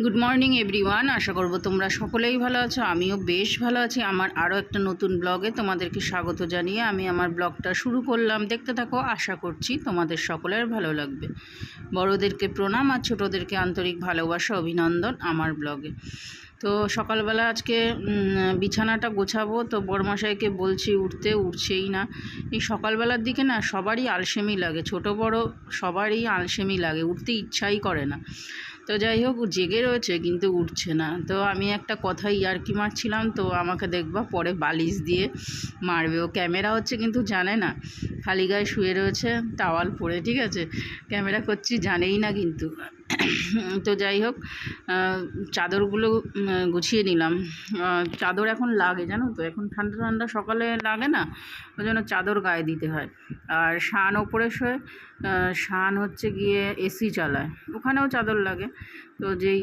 Good morning everyone. আশা করব তোমরা সকলেই ভালো আছো। আমিও বেশ ভালো আছি। আমার আরও একটা নতুন ব্লগে তোমাদেরকে স্বাগত জানিয়ে আমি আমার ব্লগটা শুরু করলাম। দেখতে থাকো, আশা করছি তোমাদের সকলের ভালো লাগবে। বড়োদেরকে প্রণাম আর ছোটোদেরকে আন্তরিক ভালোবাসা, অভিনন্দন আমার ব্লগে। তো সকালবেলা আজকে বিছানাটা গোছাবো, তো বড়মশাইকে বলছি উঠতে, উঠছেই না। এই সকালবেলার দিকে না সবারই আলসেমি লাগে, ছোট বড় সবারই আলসেমি লাগে, উঠতে ইচ্ছাই করে না। তো যাই হোক, জেগে রয়েছে কিন্তু উঠছে না। তো আমি একটা কথা ইয়ার্কি মারছিলাম, তো আমাকে দেখবা পরে বালিশ দিয়ে মারবে। ও ক্যামেরা হচ্ছে কিন্তু জানে না, খালি গায়ে শুয়ে রয়েছে টাওয়াল পরে, ঠিক আছে? ক্যামেরা করছি জানেই না কিন্তু। তো যাই হোক, চাদরগুলো গুছিয়ে নিলাম। চাদর এখন লাগে, জানো তো, এখন ঠান্ডা ঠান্ডা সকালে লাগে না, ওই জন্য চাদর গায়ে দিতে হয়। আর শান ওপরে শোয়, শান হচ্ছে গিয়ে এসি চালায়, ওখানেও চাদর লাগে। তো যেই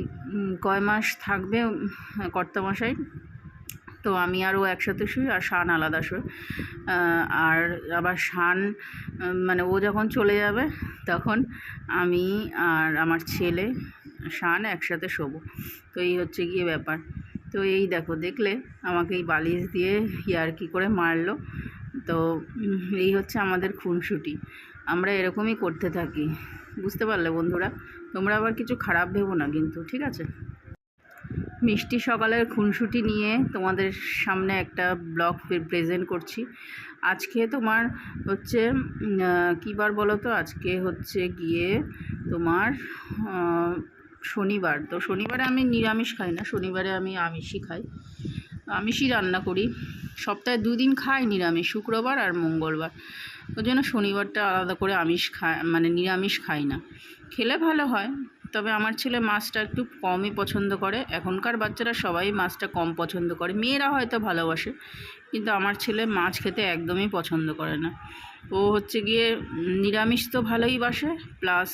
কয় মাস থাকবে কর্তামশাই, তো আমি আর ও একসাথে শুই, আর শান আলাদা শুই। আর আবার শান মানে ও যখন চলে যাবে তখন আমি আর আমার ছেলে শান একসাথে শোবো। তো এই হচ্ছে গিয়ে ব্যাপার। তো এই দেখো, দেখলে আমাকে এই বালিশ দিয়ে ইয়ার্কি করে মারলো। তো এই হচ্ছে আমাদের খুনসুটি, আমরা এরকমই করতে থাকি, বুঝতে পারলে বন্ধুরা? তোমরা আবার কিছু খারাপ ভেবো না কিন্তু, ঠিক আছে? মিষ্টি সকালের খুনসুটি নিয়ে তোমাদের সামনে একটা ব্লগ প্রেজেন্ট করছি। আজকে তোমার হচ্ছে কী বার বলো তো? আজকে হচ্ছে গিয়ে তোমার শনিবার। তো শনিবারে আমি নিরামিষ খাই না, শনিবারে আমি আমিষই খাই, আমিষই রান্না করি। সপ্তাহে 2 দিন খাই নিরামিষ, শুক্রবার আর মঙ্গলবার। ওই জন্য শনিবারটা আলাদা করে আমিষ খাই, মানে নিরামিষ খাই না। খেলে ভালো হয়, তবে আমার ছেলে মাছটা একটু কমই পছন্দ করে। এখনকার বাচ্চারা সবাই মাছটা কম পছন্দ করে, মেয়েরা হয়তো ভালোবাসে, কিন্তু আমার ছেলে মাছ খেতে একদমই পছন্দ করে না। ও হচ্ছে গিয়ে নিরামিষ তো ভালোই বাসে, প্লাস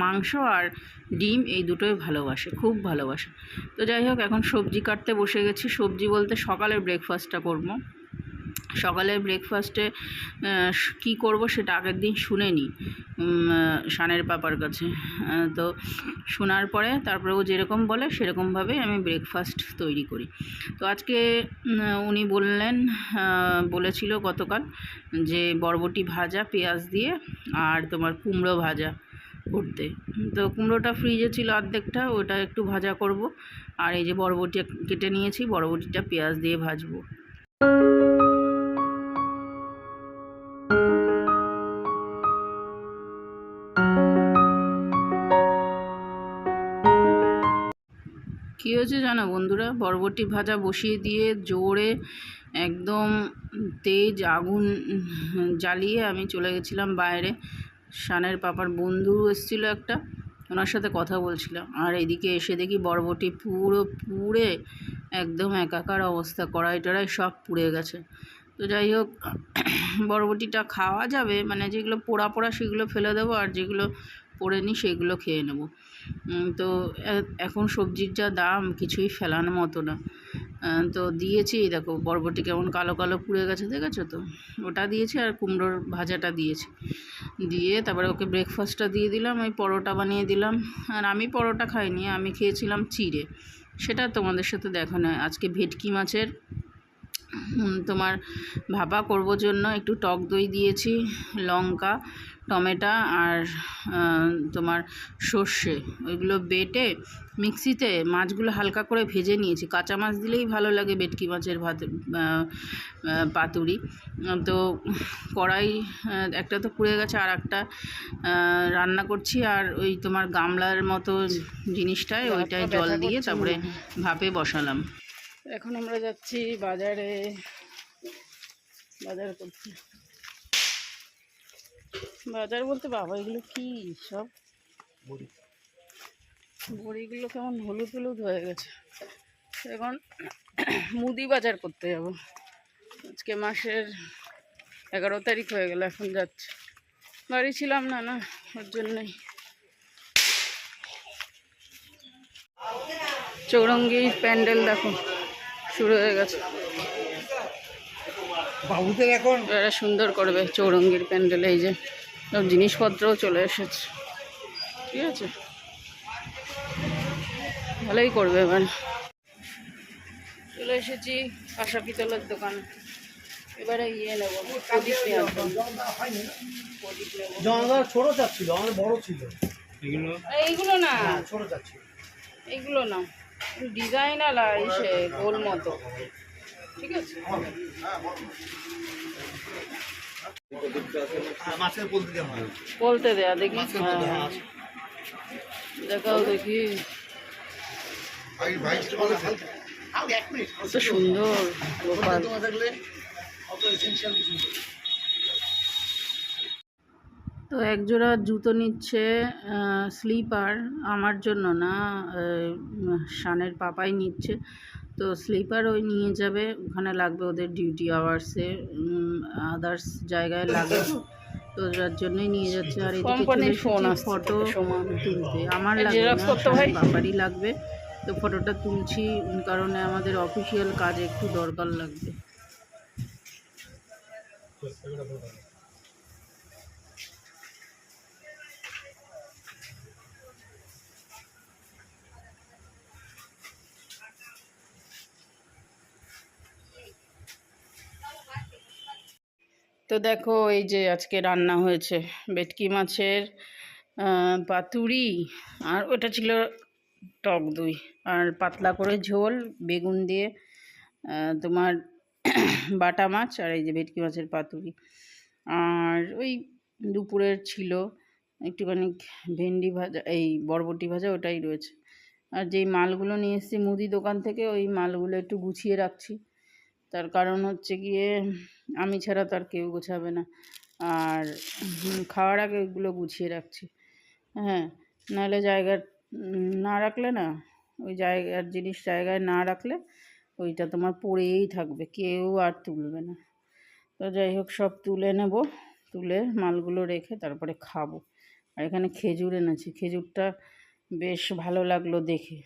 মাংস আর ডিম এই দুটোই ভালোবাসে, খুব ভালোবাসে। তো যাই হোক, এখন সবজি কাটতে বসে গেছি। সবজি বলতে সকালের ব্রেকফাস্টটা করব। সকালের ব্রেকফাস্টে কী করব সেটা আগের দিন শুনে নিই শানের পাপার কাছে। তো শোনার পরে তারপরে ও যেরকম বলে সেরকমভাবেই আমি ব্রেকফাস্ট তৈরি করি। তো আজকে উনি বলেছিল গতকাল যে বরবটি ভাজা পেঁয়াজ দিয়ে আর তোমার কুমড়ো ভাজা করতে। তো কুমড়োটা ফ্রিজে ছিল অর্ধেকটা, ওটা একটু ভাজা করব। আর এই যে বরবটি কেটে নিয়েছি, বরবটিটা পেঁয়াজ দিয়ে ভাজবো। কী হয়েছে জানো বন্ধুরা? বরবটি ভাজা বসিয়ে দিয়ে জোরে একদম তেজ আগুন জ্বালিয়ে আমি চলে গেছিলাম বাইরে। শানের পাপার বন্ধু এসেছিলো একটা, ওনার সাথে কথা বলছিলাম। আর এদিকে এসে দেখি বরবটি পুরো পুড়ে একদম একাকার অবস্থা, কড়াই টড়াই সব পুড়ে গেছে। তো যাই হোক, বরবটিটা খাওয়া যাবে, মানে যেগুলো পোড়া পোড়া সেগুলো ফেলে দেবো, আর যেগুলো পোড়েনি সেগুলো খেয়ে নেব। তো এখন সবজির যা দাম, কিছুই ফেলানোর মতো না। তো দিয়েছি, দেখো বরবটি কেমন কালো কালো পুড়ে গেছে, দেখেছো তো? ওটা দিয়েছি, আর কুমড়োর ভাজাটা দিয়েছি। দিয়ে তারপরে ওকে ব্রেকফাস্টটা দিয়ে দিলাম, ওই পরোটা বানিয়ে দিলাম। আর আমি পরোটা খাইনি, আমি খেয়েছিলাম চিড়ে, সেটা তোমাদের সাথে দেখানো হয়। আজকে ভেটকি মাছের তোমার ভাপা করব জন্য একটু টক দই দিয়েছি, লঙ্কা, টমেটো আর তোমার সর্ষে, ওইগুলো বেটে মিক্সিতে মাছগুলো হালকা করে ভেজে নিয়েছি। কাঁচা মাছ দিলেই ভালো লাগে ভেটকি মাছের পাতুরি। তো কড়াই একটা তো পুড়ে গেছে, আর একটা রান্না করছি। আর ওই তোমার গামলার মতো জিনিসটায় ওইটায় জল দিয়ে তারপরে ভাপে বসালাম। এখন আমরা যাচ্ছি বাজারে, বাজার করতে। বাজার বলতে বাবা, এগুলো কি সব বড়িগুলো কেমন হলুদ হলুদ হয়ে গেছে। এখন মুদি বাজার করতে যাব। আজকে মাসের 11 তারিখ হয়ে গেল, এখন যাচ্ছি। বাড়ি ছিলাম না, ওর জন্যই। চৌরঙ্গির প্যান্ডেল দেখো শুরু হয়ে গেছে, বাবুদের এখন এরা সুন্দর করবে চৌরঙ্গির প্যান্ডেল। এই যে সব জিনিসপত্রও চলে এসেছে, ঠিক আছে? ভালোই করবে এবার। চলে এসেছি আশা পিতলের দোকান। এবারে নেবো প্রদীপ নেবো। ছোট চাচ্ছিল, আমাদের বড় ছিল। এইগুলো না, ছোট চাচ্ছিল, এইগুলো না, ডিজাইন আলা এসে গোল মতো। ঠিক আছে, বলতে দেয়া দেখি। দেখাও দেখি, কত সুন্দর গোপাল। তো একজোড়া জুতো নিচ্ছে, স্লিপার, আমার জন্য না, শানের পাপাই নিচ্ছে। তো স্লিপার ওই নিয়ে যাবে, ওখানে লাগবে ওদের ডিউটি আওয়ার্সে, আদার্স জায়গায় লাগে। তো যার জন্যই নিয়ে যাচ্ছে। আর এদিকে ফটো তুলতে আমার লাগবে না, শানের পাপারই লাগবে। তো ফটোটা তুলছি, কারণে আমাদের অফিসিয়াল কাজে একটু দরকার লাগবে। তো দেখো, এই যে আজকে রান্না হয়েছে ভেটকি মাছের পাতুরি, আর ওটা ছিল টক দই, আর পাতলা করে ঝোল বেগুন দিয়ে, তোমার বাটা মাছ, আর এই যে ভেটকি মাছের পাতুরি। আর ওই দুপুরের ছিল একটুখানি ভেন্ডি ভাজা, এই বরবটি ভাজা, ওটাই রয়েছে। আর যেই মালগুলো নিয়ে এসেছি মুদি দোকান থেকে, ওই মালগুলো একটু গুছিয়ে রাখছি। তার কারণ হচ্ছে গিয়ে আমি ছাড়া তো আর কেউ গোছাবে না, আর খাওয়ার আগে ওইগুলো গুছিয়ে রাখছি। হ্যাঁ, নাহলে জায়গা না রাখলে না, ওই জায়গার জিনিস জায়গায় না রাখলে ওইটা তোমার পড়েই থাকবে, কেউ আর তুলবে না। তো যাই হোক, সব তুলে নেব, তুলে মালগুলো রেখে তারপরে খাবো। আর এখানে খেজুর এনেছি, খেজুরটা বেশ ভালো লাগলো দেখে।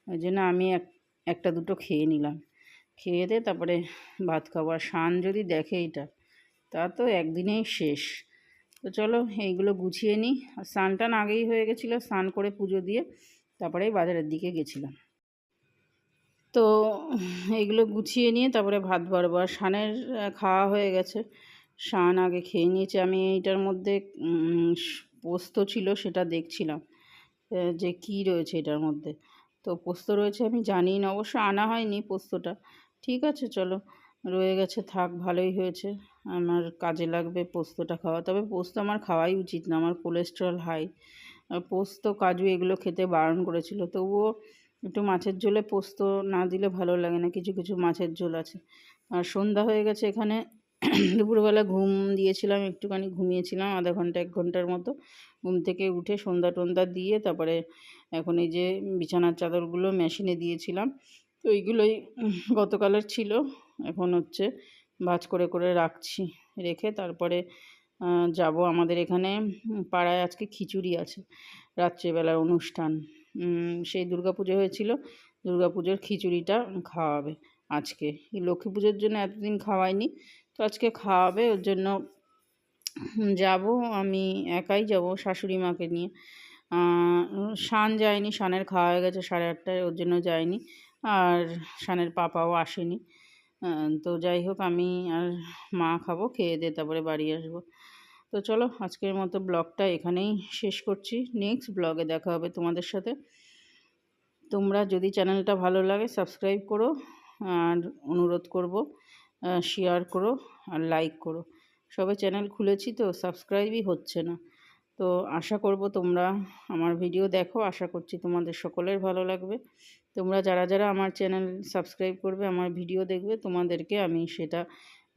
ওই জন্য আমি একটা দুটো খেয়ে নিলাম, খেয়ে দিয়ে তারপরে ভাত খাবো। আর শান যদি দেখে এইটা, তা তো একদিনেই শেষ। তো চলো এইগুলো গুছিয়ে নিই। আর স্নান টান আগেই হয়ে গেছিলো, স্নান করে পুজো দিয়ে তারপরেই বাজারের দিকে গেছিলাম। তো এইগুলো গুছিয়ে নিয়ে তারপরে ভাত বাড়বো। আর শানের খাওয়া হয়ে গেছে, শান আগে খেয়ে নিয়েছে। আমি এইটার মধ্যে পোস্ত ছিল, সেটা দেখছিলাম যে কি রয়েছে এটার মধ্যে। তো পোস্ত রয়েছে, আমি জানি না, অবশ্য আনা হয়নি পোস্তটা। ঠিক আছে, চলো, রয়ে গেছে থাক, ভালোই হয়েছে, আমার কাজে লাগবে পোস্তটা খাওয়া। তবে পোস্ত আমার খাওয়াই উচিত না, আমার কোলেস্টেরল হাই। আর পোস্ত কাজু এগুলো খেতে বারণ করেছিল, তবুও একটু মাছের ঝোলে পোস্ত না দিলে ভালো লাগে না, কিছু কিছু মাছের ঝোল আছে। আর সন্ধ্যা হয়ে গেছে এখানে। দুপুরবেলা ঘুম দিয়েছিলাম, একটুখানি ঘুমিয়েছিলাম আধা ঘন্টা 1 ঘন্টার মতো। ঘুম থেকে উঠে সন্ধ্যা টন্ধা দিয়ে তারপরে এখন এই যে বিছানার চাদরগুলো মেশিনে দিয়েছিলাম। তো এইগুলোই গতকালের ছিল, এখন হচ্ছে ভাঁজ করে করে রাখছি। রেখে তারপরে যাব আমাদের এখানে পাড়ায় আজকে খিচুড়ি আছে, রাত্রেবেলার অনুষ্ঠান। সেই দুর্গাপুজো হয়েছিল, দুর্গাপুজোর খিচুড়িটা খাওয়াবে আজকে। এই লক্ষ্মী পুজোর জন্য এতদিন খাওয়ায়নি, তো আজকে খাওয়াবে, ওর জন্য যাব। আমি একাই যাব শাশুড়ি মাকে নিয়ে। শান যায়নি, শানের খাওয়া হয়ে গেছে 8:30টায়, ওর জন্য যায়নি। আর শানের পাপাও আসেনি। তো যাই হোক, আমি আর মা খাবো, খেয়ে দিয়ে তারপরে বাড়ি আসবো। তো চলো, আজকের মতো ব্লগটা এখানেই শেষ করছি। নেক্সট ব্লগে দেখা হবে তোমাদের সাথে। তোমরা যদি চ্যানেলটা ভালো লাগে সাবস্ক্রাইব করো, আর অনুরোধ করব শেয়ার করো আর লাইক করো। সবে চ্যানেল খুলেছি তো সাবস্ক্রাইবই হচ্ছে না। তো আশা করব তোমরা আমার ভিডিও দেখো, আশা করছি তোমাদের সকলের ভালো লাগবে। তোমরা যারা যারা আমার চ্যানেল সাবস্ক্রাইব করবে, আমার ভিডিও দেখবে, তোমাদেরকে আমি সেটা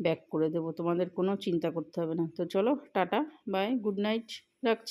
ব্যাক করে দেবো, তোমাদের কোনো চিন্তা করতে হবে না। তো চলো, টাটা, বাই, গুড নাইট, রাখছি।